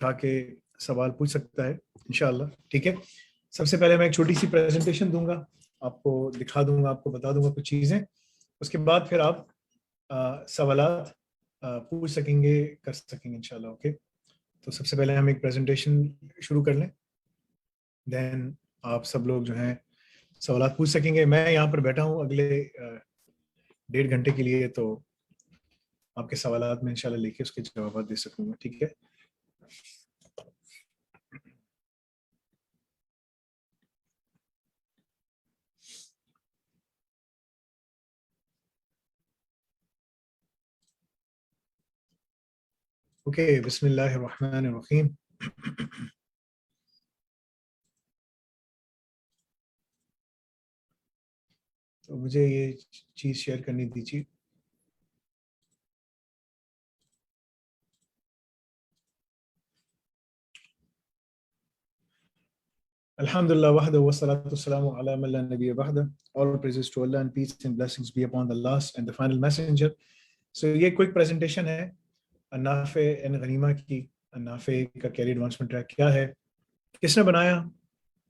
उठा के सवाल पूछ सकता है इंशाल्लाह। ठीक है, सबसे पहले मैं एक छोटी सी प्रेजेंटेशन दूंगा, आपको दिखा दूंगा, आपको बता दूंगा कुछ चीज़ें। उसके बाद फिर आप सवालात पूछ सकेंगे, कर सकेंगे इंशाल्लाह। ओके, तो सबसे पहले हम एक प्रेजेंटेशन शुरू कर लें, देन आप सब लोग जो हैं सवालात पूछ सकेंगे। मैं यहाँ पर बैठा हूँ अगले 1.5 घंटे के लिए, तो आपके सवालात में इंशाल्लाह लेके उसके जवाब दे सकूंगा। ठीक है, ओके, बिस्मिल्लाहिर्रहमानिर्रहीम। तो मुझे ये चीज़ शेयर करनी दीजिए। Alhamdulillah wahda wa salatu wassalamu ala man la nabiyya ba'da. All praises to Allah and peace and blessings be upon the last and the final messenger. So ये क्विक प्रेजेंटेशन है अन्नाफे N गनीमा की। अन्नाफे का career advancement track क्या है, किसने बनाया,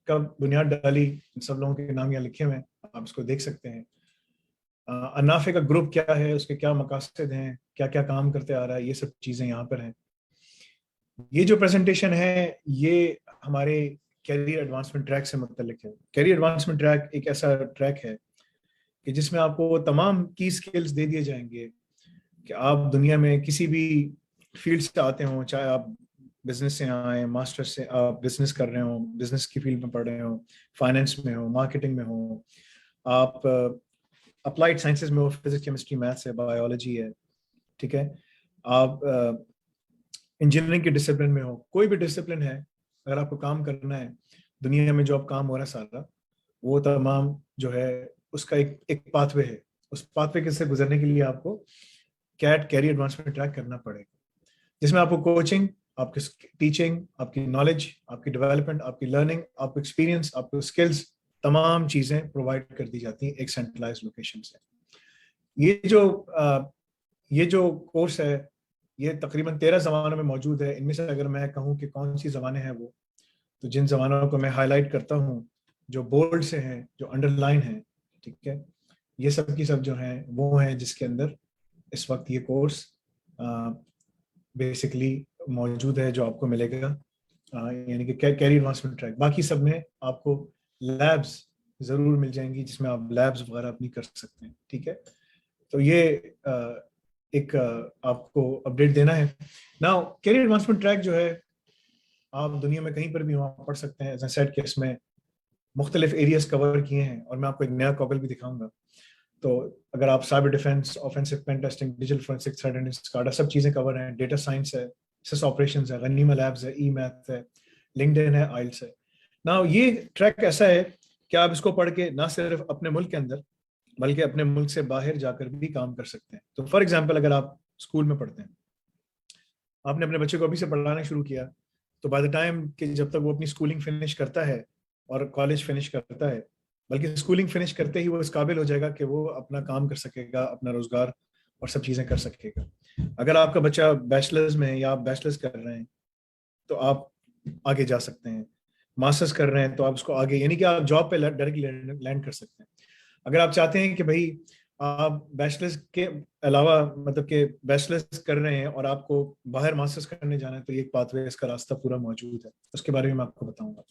कब बुनियाद डाली, इन सब लोगों के नाम यहाँ लिखे हुए हैं, आप इसको देख सकते हैं। अन्नाफे का ग्रुप क्या है, उसके क्या मकासद हैं, क्या क्या काम करते आ रहा है, ये सब चीज़ें यहाँ पर हैं। ये जो प्रेजेंटेशन है ये हमारे कैरियर एडवांसमेंट ट्रैक से मुतल्लिक है। कैरियर एडवांसमेंट ट्रैक एक ऐसा ट्रैक है कि जिसमें आपको तमाम की स्किल्स दे दिए जाएंगे कि आप दुनिया में किसी भी फील्ड से आते हो, चाहे आप बिजनेस से आए, मास्टर से आप बिजनेस कर रहे हो, बिजनेस की फील्ड में पढ़ रहे हो, फाइनेंस में हो, मार्केटिंग में हो, आप अप्लाइड साइंसेज में हो, फिजिक्स केमिस्ट्री मैथ्स है, बायोलॉजी है, ठीक है, आप इंजीनियरिंग के डिसिप्लिन में हो, कोई भी डिसिप्लिन है, अगर आपको काम करना है दुनिया में, जो आप काम हो रहा है सारा, वो तमाम जो है उसका एक पाथवे है। उस पाथवे के से गुजरने के लिए आपको कैट कैरियर एडवांसमेंट ट्रैक करना पड़ेगा, जिसमें आपको कोचिंग, आपकी टीचिंग, आपकी नॉलेज, आपकी डेवलपमेंट, आपकी लर्निंग, आपको एक्सपीरियंस, आपको स्किल्स, तमाम चीज़ें प्रोवाइड कर दी जाती हैं एक सेंट्रलाइज लोकेशन से। ये जो कोर्स है ये तकरीबन 13 ज़बानों में मौजूद है। इनमें से अगर मैं कहूँ कि कौन सी ज़बानें हैं वो, तो जिन ज़बानों को मैं हाईलाइट करता हूँ, जो बोल्ड से हैं, जो अंडरलाइन हैं, ठीक है, ये सब की सब जो हैं वो हैं जिसके अंदर इस वक्त ये कोर्स बेसिकली मौजूद है, जो आपको मिलेगा, यानी कि कैरियर एडवांसमेंट ट्रैक। बाकी सब में आपको लैब्स ज़रूर मिल जाएंगी जिसमें आप लैब्स वगैरह अपनी कर सकते हैं। ठीक है, तो ये एक आपको अपडेट देना है। नाउ कैरियर एडवांसमेंट ट्रैक जो है आप दुनिया में कहीं पर भी वहाँ पढ़ सकते हैं। एज आई सेड कि इसमें मुख्तलिफ एरियाज कवर किए हैं और मैं आपको एक नया गॉगल भी दिखाऊंगा। तो अगर आप cyber defence, offensive pen testing, digital forensic, threat and SCADA, सब चीज़ें कवर हैं। डेटा साइंस है, सिस ऑपरेशंस है, गनीमा लैब्स है, ई मैथ है, लिंक्डइन है, आइल्स है। नाउ ये ट्रैक ऐसा है कि आप इसको पढ़ के ना सिर्फ अपने मुल्क के अंदर बल्कि अपने मुल्क से बाहर जाकर भी काम कर सकते हैं। तो फॉर एग्जाम्पल अगर आप स्कूल में पढ़ते हैं, आपने अपने बच्चे को अभी से पढ़ाना शुरू किया, तो बाय द टाइम कि जब तक वो अपनी स्कूलिंग फिनिश करता है और कॉलेज फिनिश करता है, बल्कि स्कूलिंग फिनिश करते ही वो इस काबिल हो जाएगा कि वो अपना काम कर सकेगा, अपना रोजगार और सब चीज़ें कर सकेगा। अगर आपका बच्चा बैचलर्स में है या आप बैचलर्स कर रहे हैं तो आप आगे जा सकते हैं। मास्टर्स कर रहे हैं तो आप उसको आगे, यानी कि आप जॉब पे डायरेक्टली लैंड कर सकते हैं। अगर आप चाहते हैं कि भाई आप बैचलर्स के अलावा, मतलब कि बैचलर्स कर रहे हैं और आपको बाहर मास्टर्स करने जाना है, तो ये एक पाथवे, इसका रास्ता पूरा मौजूद है, उसके बारे में मैं आपको बताऊंगा।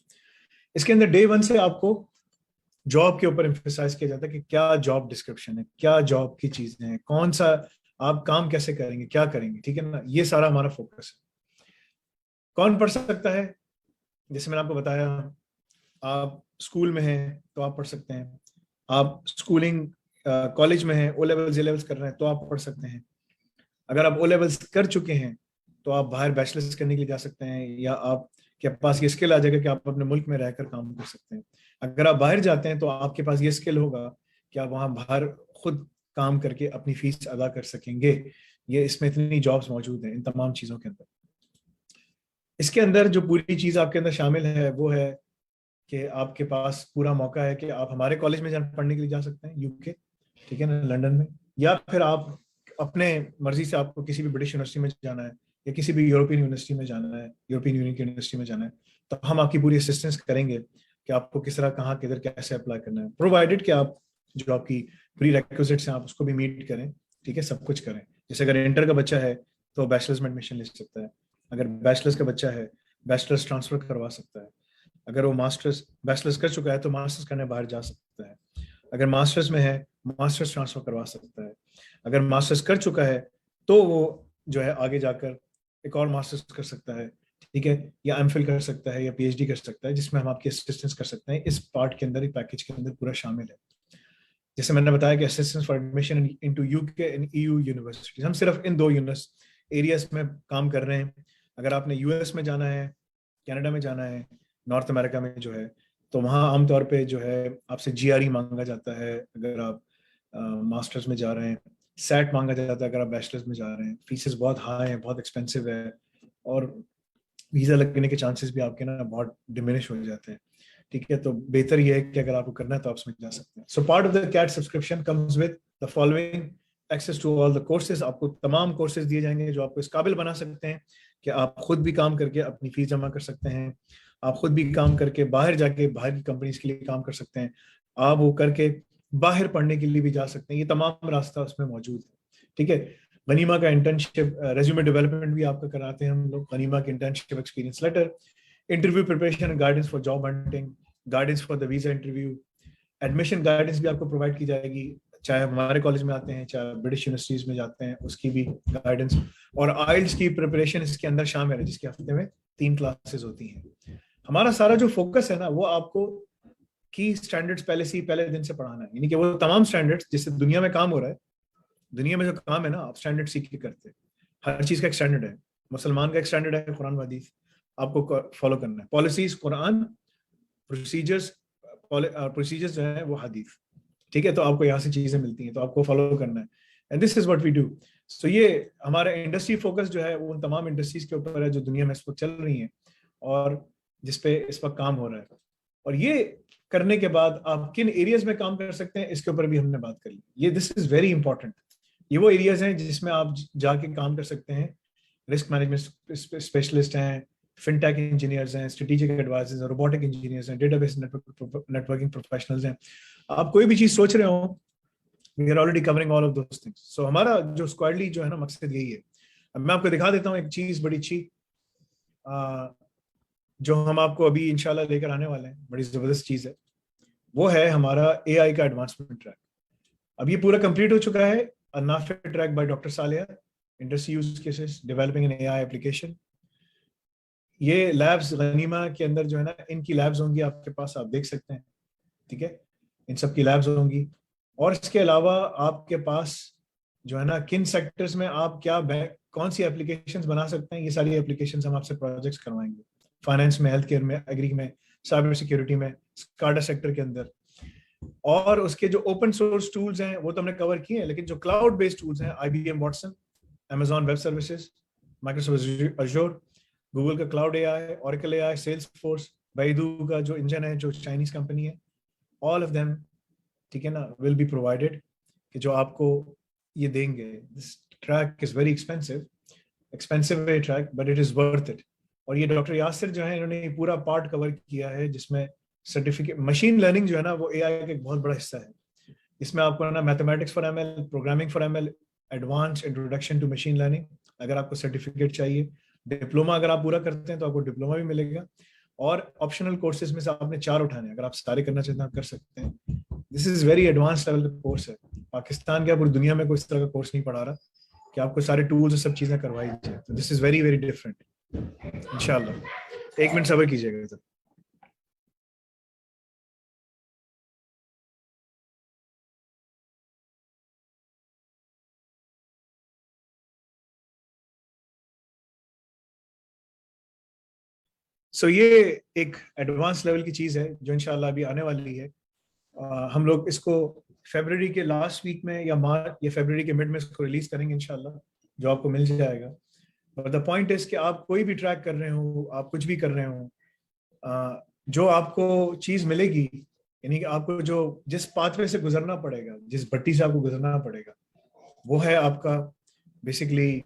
इसके अंदर डे 1 से आपको जॉब के ऊपर एम्फेसाइज किया जाता है कि क्या जॉब डिस्क्रिप्शन है, क्या जॉब की चीजें हैं, कौन सा आप काम कैसे करेंगे, क्या करेंगे, ठीक है ना, ये सारा हमारा फोकस है। कौन पढ़ सकता है, जैसे मैंने आपको बताया, आप स्कूल में हैं तो आप पढ़ सकते हैं, आप स्कूलिंग कॉलेज में हैं, ओ लेवल्स ए लेवल्स कर रहे हैं तो आप पढ़ सकते हैं, अगर आप ओ लेवल्स कर चुके हैं तो आप बाहर बैचलर्स करने के लिए जा सकते हैं, या आपके पास ये स्किल आ जाएगा कि आप अपने मुल्क में रहकर काम कर सकते हैं। अगर आप बाहर जाते हैं तो आपके पास ये स्किल होगा कि आप वहाँ बाहर खुद काम करके अपनी फीस अदा कर सकेंगे। ये इसमें इतनी जॉब्स मौजूद हैं इन तमाम चीज़ों के अंदर। इसके अंदर जो पूरी चीज़ आपके अंदर शामिल है वो है कि आपके पास पूरा मौका है कि आप हमारे कॉलेज में पढ़ने के लिए जा सकते हैं, यूके, ठीक है ना, लंदन में, या फिर आप अपने मर्जी से आपको किसी भी ब्रिटिश यूनिवर्सिटी में जाना है, या किसी भी यूरोपियन यूनिवर्सिटी में जाना है, यूरोपियन यूनियन की यूनिवर्सिटी में जाना है, तो हम आपकी पूरी असिस्टेंस करेंगे कि आपको किस तरह, कहाँ, किधर, कैसे अप्लाई करना है, प्रोवाइडेड कि आप जो आपकी प्री रिक्विजिट्स हैं आप उसको भी मीट करें, ठीक है, सब कुछ करें। जैसे अगर इंटर का बच्चा है तो बैचलर्स में एडमिशन ले सकता है, अगर बैचलर्स का बच्चा है बैचलर्स ट्रांसफर करवा सकता है, अगर वो मास्टर्स बैचलर्स कर चुका है तो मास्टर्स करने बाहर जा सकता है, अगर मास्टर्स में है मास्टर्स ट्रांसफर करवा सकता है, अगर मास्टर्स कर चुका है तो वो जो है आगे जाकर एक और मास्टर्स कर सकता है, ठीक है, या एमफिल कर सकता है या पीएचडी कर सकता है, जिसमें हम आपकी असिस्टेंस कर सकते हैं। इस पार्ट के अंदर, पैकेज के अंदर पूरा शामिल है। जैसे मैंने बताया कि assistance for admission into UK and EU universities, हम सिर्फ इन 2 एरियाज में काम कर रहे हैं। अगर आपने यूएस में जाना है, कनाडा में जाना है, नॉर्थ अमेरिका में जो है, तो वहाँ आमतौर पे जो है आपसे जीआरई मांगा जाता है अगर आप मास्टर्स में जा रहे हैं, सेट मांगा जाता है अगर आप बैचलर्स में जा रहे हैं। फीसेस बहुत हाई है, बहुत एक्सपेंसिव है, और वीजा लगने के चांसेस भी आपके ना बहुत डिमिनिश हो जाते हैं, ठीक है। तो बेहतर ये है कि अगर आपको करना है तो आप उसमें जा सकते हैं। So part of the CAT subscription comes with the following: access to all the courses, आपको तमाम कोर्सेज दिए जाएंगे जो आपको इस काबिल बना सकते हैं कि आप खुद भी काम करके अपनी फीस जमा कर सकते हैं, आप खुद भी काम करके बाहर जाके बाहर की कंपनीज के लिए काम कर सकते हैं, आप वो करके बाहर पढ़ने के लिए भी जा सकते हैं। ये तमाम रास्ता उसमें मौजूद है, ठीक है। गनीमा का इंटर्नशिप, रेज्यूमे डेवलपमेंट भी आपका कराते हैं हम लोग, गनीमा के internship experience letter, interview preparation and guidance for job hunting, guidance for the visa interview, admission guidance भी आपको प्रोवाइड की जाएगी, चाहे हमारे कॉलेज में आते हैं चाहे ब्रिटिश यूनिवर्सिटीज में जाते हैं, उसकी भी गाइडेंस, और आइल्स की प्रिपरेशन इसके अंदर शामिल है, जिसके हफ्ते में 3 क्लासेस होती हैं। हमारा सारा जो फोकस है ना, वो आपको की स्टैंडर्ड्स पहले दिन से पढ़ाना है, यानी कि वो तमाम स्टैंडर्ड्स जिससे दुनिया में काम हो रहा है, दुनिया में जो काम है ना, आप स्टैंडर्ड सीख के करते हैं। हर चीज का एक स्टैंडर्ड है। मुसलमान का एक स्टैंडर्ड है कुरान व हदीस, आपको फॉलो करना है। पॉलिसीज कुरान, प्रोसीजर्स प्रोसीजर्स जो है वो हदीस, ठीक है। तो आपको यहाँ से चीजें मिलती हैं तो आपको फॉलो करना है, and this is what we do. So ये हमारा इंडस्ट्री फोकस जो है वो उन तमाम इंडस्ट्रीज के ऊपर है जो दुनिया में इस वक्त चल रही हैं और जिसपे इस वक्त काम हो रहा है। और ये करने के बाद आप किन एरियाज में काम कर सकते हैं इसके ऊपर भी हमने बात कर ली। ये दिस इज वेरी इंपॉर्टेंट। ये वो एरियाज हैं जिसमें आप जाके काम कर सकते हैं। रिस्क मैनेजमेंट स्पेशलिस्ट हैं, फिनटेक इंजीनियर्स हैं, स्ट्रेटेजिक एडवाइजर्स हैं, रोबोटिक इंजीनियर्स हैं, डेटाबेस नेटवर्किंग प्रोफेशनल्स हैं। आप कोई भी चीज सोच रहे हो, we are already covering all of those things. So हमारा जो स्क्वाडली जो है ना, मकसद यही है। अब मैं आपको दिखा देता हूँ एक चीज बड़ी अच्छी, जो हम आपको अभी इंशाल्लाह लेकर आने वाले हैं, बड़ी जबरदस्त चीज है। वो है हमारा एआई का एडवांसमेंट ट्रैक। अब ये पूरा कंप्लीट हो चुका है। नाफे ट्रैक बाय डॉक्टर सालिया, industry use cases developing an AI application. ये लैब्स गनीमा के अंदर जो है ना, इनकी लैब्स होंगी आपके पास, आप देख सकते हैं, ठीक है, इन सब की लैब्स होंगी। और इसके अलावा आपके पास जो है ना, किन सेक्टर्स में आप क्या कौन सी एप्लीकेशंस बना सकते हैं, ये सारी एप्लीकेशंस हम आपसे प्रोजेक्ट्स करवाएंगे। फाइनेंस में, हेल्थ केयर में, एग्री में, साइबर सिक्योरिटी में, स्काडा सेक्टर के अंदर। और उसके जो ओपन सोर्स टूल्स हैं वो तो हमने कवर किए हैं, लेकिन जो क्लाउड बेस्ड टूल्स हैं, IBM Watson, Amazon web services, Microsoft Azure, Google का cloud AI, Oracle AI, Salesforce, Baidu का जो इंजन है जो चाइनीज कंपनी है, ऑल ऑफ देम, ठीक है ना, विल बी प्रोवाइडेड, कि जो आपको ये देंगे। This track is very expensive है track, but it is worth it. और ये डॉक्टर यासिर जो है, इन्होंने पूरा पार्ट कवर किया है, जिसमें सर्टिफिकेट मशीन लर्निंग जो है ना, वो एआई का एक बहुत बड़ा हिस्सा है। इसमें आपको ना mathematics for ML, programming for ML, advance introduction to machine learning, अगर आपको सर्टिफिकेट चाहिए, डिप्लोमा अगर आप पूरा करते हैं तो आपको डिप्लोमा भी मिलेगा। और ऑप्शनल कोर्सेज में से आपने 4 उठाने, अगर आप सारे करना चाहते हैं आप कर सकते हैं। This is very advance level का कोर्स है। पाकिस्तान क्या पूरी दुनिया में कोई इस तरह का कोर्स नहीं पढ़ा रहा कि आपको सारे टूल्स और सब चीजें करवाई जाए। तो this is very very different. इंशाल्लाह 1 मिनट सब्र कीजिएगा इधर। सो ये एक एडवांस लेवल की चीज है जो इंशाल्लाह अभी आने वाली है। हम लोग इसको फरवरी के लास्ट वीक में या मार्च या फरवरी के मिड में इसको रिलीज करेंगे इंशाल्लाह, जो आपको मिल जाएगा। बट द पॉइंट इज कि आप कोई भी ट्रैक कर रहे हो, आप कुछ भी कर रहे हो, जो आपको चीज मिलेगी, यानी कि आपको जो जिस पाथवे से गुजरना पड़ेगा, जिस भट्टी से आपको गुजरना पड़ेगा, वो है आपका बेसिकली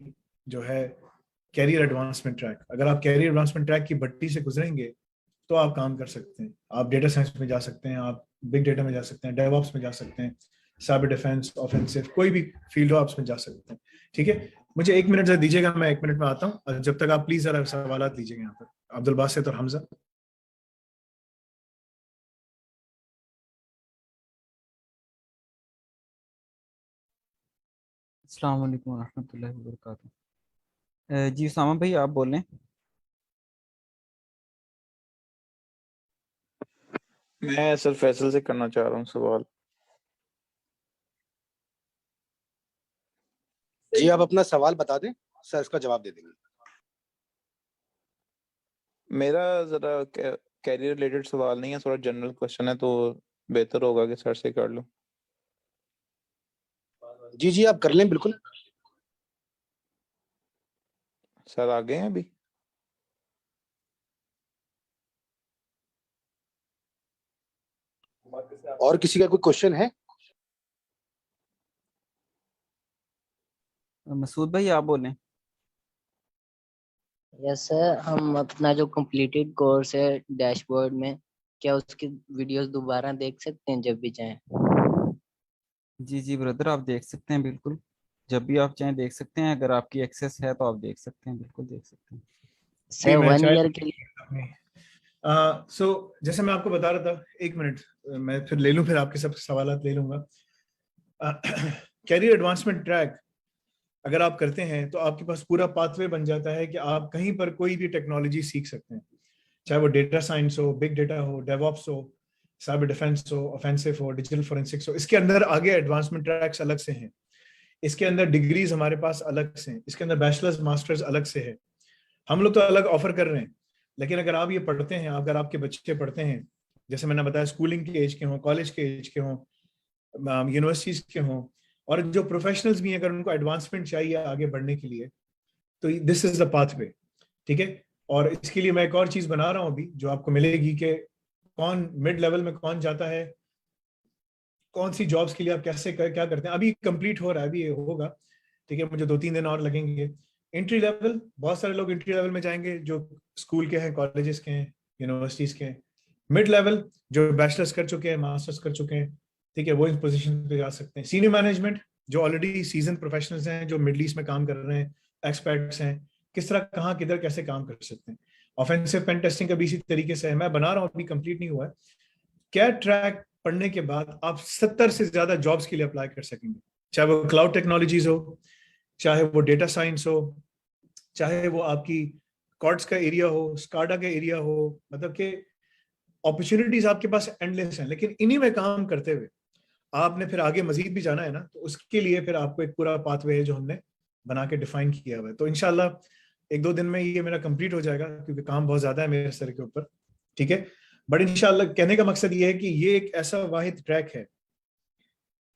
जो है कैरियर एडवांसमेंट ट्रैक, अगर आप कैरियर एडवांसमेंट ट्रैक की भट्टी से गुजरेंगे तो आप काम कर सकते हैं। आप डेटा साइंस में जा सकते हैं, आप बिग डेटा में जा सकते हैं, डेवऑप्स में जा सकते हैं, साइबर डिफेंस, ऑफेंसिव, कोई भी फील्ड हो आप उसमें जा सकते हैं। ठीक है, मुझे 1 मिनट जरा दीजिएगा, मैं 1 मिनट में आता हूँ। जब तक आप प्लीज जरा सवाल लीजिएगा यहाँ पर, अब्दुल बासित और हमजा। अस्सलाम वालेकुम रहमतुल्लाहि व बरकातुहू। जी उसामा भाई आप बोल रहे हैं? मैं सर फैसल से करना चाह रहा हूँ सवाल। जी आप अपना सवाल बता दें, सर इसका जवाब दे देंगे। मेरा जरा कैरियर रिलेटेड सवाल नहीं है, थोड़ा जनरल क्वेश्चन है, तो बेहतर होगा कि सर से कर लूं। जी जी आप कर लें बिल्कुल। सर आ गए हैं अभी? और किसी का कोई क्वेश्चन है? मसूद भाई आप बोल रहे हैं? यस सर, हम अपना जो कंप्लीटेड कोर्स है डैशबोर्ड में, क्या उसकी वीडियोस दोबारा देख सकते हैं जब भी चाहें? जी जी ब्रदर आप देख सकते हैं, बिल्कुल जब भी आप चाहें देख सकते हैं। अगर आपकी एक्सेस है तो आप देख सकते हैं, बिल्कुल देख सकते हैं। सर 1 ईयर के लिए। जैसे मैं आपको बता रहा था, 1 मिनट मैं फिर ले लूं, फिर आपके सब सवाल ले लूंगा। कैरियर एडवांसमेंट ट्रैक अगर आप करते हैं तो आपके पास पूरा पाथवे बन जाता है कि आप कहीं पर कोई भी टेक्नोलॉजी सीख सकते हैं, चाहे वो डेटा साइंस हो, बिग डेटा हो, डेवऑप्स हो, साइबर डिफेंस हो, ऑफेंसिव हो, डिजिटल फोरेंसिक्स हो। इसके अंदर आगे एडवांसमेंट ट्रैक्स अलग से हैं, इसके अंदर डिग्रीज हमारे पास अलग से हैं, इसके अंदर बैचलर्स मास्टर्स अलग से है। हम लोग तो अलग ऑफर कर रहे हैं, लेकिन अगर आप ये पढ़ते हैं, अगर आपके बच्चे पढ़ते हैं, जैसे मैंने बताया स्कूलिंग के एज के हों, कॉलेज के एज के हों, यूनिवर्सिटीज के हों, और जो प्रोफेशनल्स भी हैं, अगर उनको एडवांसमेंट चाहिए आगे बढ़ने के लिए, तो दिस इज द पाथवे। ठीक है, और इसके लिए मैं एक और चीज बना रहा हूँ अभी जो आपको मिलेगी कि कौन मिड लेवल में कौन जाता है, कौन सी जॉब्स के लिए आप कैसे क्या करते हैं। अभी कंप्लीट हो रहा है, अभी ये होगा। ठीक है, मुझे 2-3 दिन और लगेंगे। एंट्री लेवल, बहुत सारे लोग एंट्री लेवल में जाएंगे जो स्कूल के हैं, कॉलेजेस के हैं, यूनिवर्सिटीज के हैं। मिड लेवल जो बैचलर्स कर चुके हैं, मास्टर्स कर चुके हैं, ठीक है, वो इस पोजीशन पे जा सकते हैं। सीनियर मैनेजमेंट जो ऑलरेडी सीजन प्रोफेशनल्स हैं, जो मिडल ईस्ट में काम कर रहे हैं, एक्सपर्ट्स हैं, किस तरह कहाँ किधर कैसे काम कर सकते हैं। ऑफेंसिव पेन टेस्टिंग का भी इसी तरीके से है, मैं बना रहा हूँ, अभी कंप्लीट नहीं हुआ है। क्या ट्रैक पढ़ने के बाद आप 70 से ज्यादा जॉब्स के लिए अप्लाई कर सकेंगे, चाहे वो क्लाउड टेक्नोलॉजीज हो, चाहे वो डेटा साइंस हो, चाहे वो आपकी कॉर्ट्स का एरिया हो, स्काडा का एरिया हो। मतलब कि अपॉर्चुनिटीज आपके पास एंडलेस हैं, लेकिन इन्हीं में काम करते हुए आपने फिर आगे मजीद भी जाना है ना, तो उसके लिए फिर आपको एक पूरा पाथवे है जो हमने बना के डिफाइन किया हुआ है। तो इंशाल्लाह 1-2 दिन में ये मेरा कंप्लीट हो जाएगा, क्योंकि काम बहुत ज्यादा है मेरे सर के ऊपर। ठीक है, बट इंशाल्लाह कहने का मकसद ये है कि ये एक ऐसा वाहिद ट्रैक है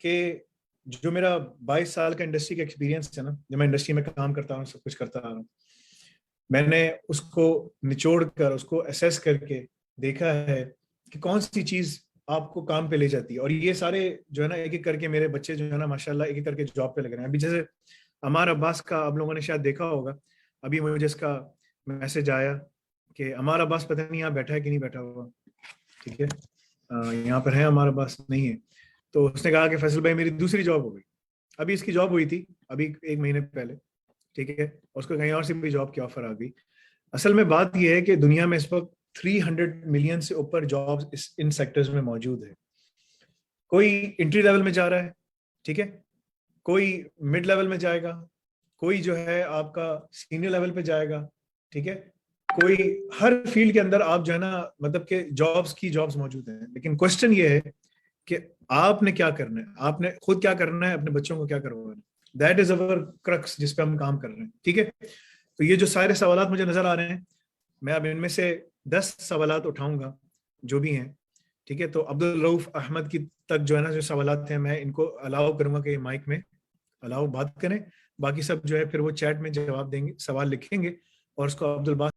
कि जो मेरा 22 साल का इंडस्ट्री का एक्सपीरियंस है ना, जब मैं इंडस्ट्री में काम करता हूँ, सब कुछ करता रहा हूँ, मैंने उसको निचोड़ कर, उसको असेस करके देखा है कि कौन सी चीज आपको काम पे ले जाती है। और ये सारे जो है ना, एक एक करके मेरे बच्चे जो है ना माशाल्लाह एक एक करके जॉब पे लग रहे हैं। अभी जैसे अमार अब्बास का आप लोगों ने शायद देखा होगा, अभी मुझे इसका मैसेज आया कि अमार अब्बास पता नहीं यहाँ बैठा है कि नहीं बैठा हुआ। ठीक है, यहाँ पर है अमार अब्बास, नहीं है। तो उसने कहा कि फैसल भाई मेरी दूसरी जॉब हो गई। अभी इसकी जॉब हुई थी अभी 1 महीने पहले, ठीक है, उसको कहीं और से भी जॉब की ऑफर आ गई। असल में बात यह है कि दुनिया में इस वक्त 300 मिलियन से ऊपर जॉब्स इन सेक्टर्स में मौजूद है। कोई एंट्री लेवल में जा रहा है, ठीक है, कोई मिड लेवल में जाएगा, कोई जो है आपका सीनियर लेवल पे जाएगा, ठीक है, कोई हर फील्ड के अंदर आप जो है ना, मतलब कि जॉब्स मौजूद हैं। लेकिन क्वेश्चन ये है कि आपने क्या करना है, आपने खुद क्या करना है, अपने बच्चों को क्या करवाना है। दैट इज अवर क्रक्स जिस पे हम काम कर रहे हैं। ठीक है, तो ये जो सारे सवालात मुझे नजर आ रहे हैं, मैं अब इनमें से 10 सवालात उठाऊंगा जो भी हैं। ठीक है, तो अब्दुल रऊफ अहमद की तक जो है ना, जो सवालात हैं, मैं इनको अलाउ करूंगा कि माइक में अलाउ बात करें। बाकी सब जो है फिर वो चैट में जवाब देंगे, सवाल लिखेंगे और उसको अब्दुल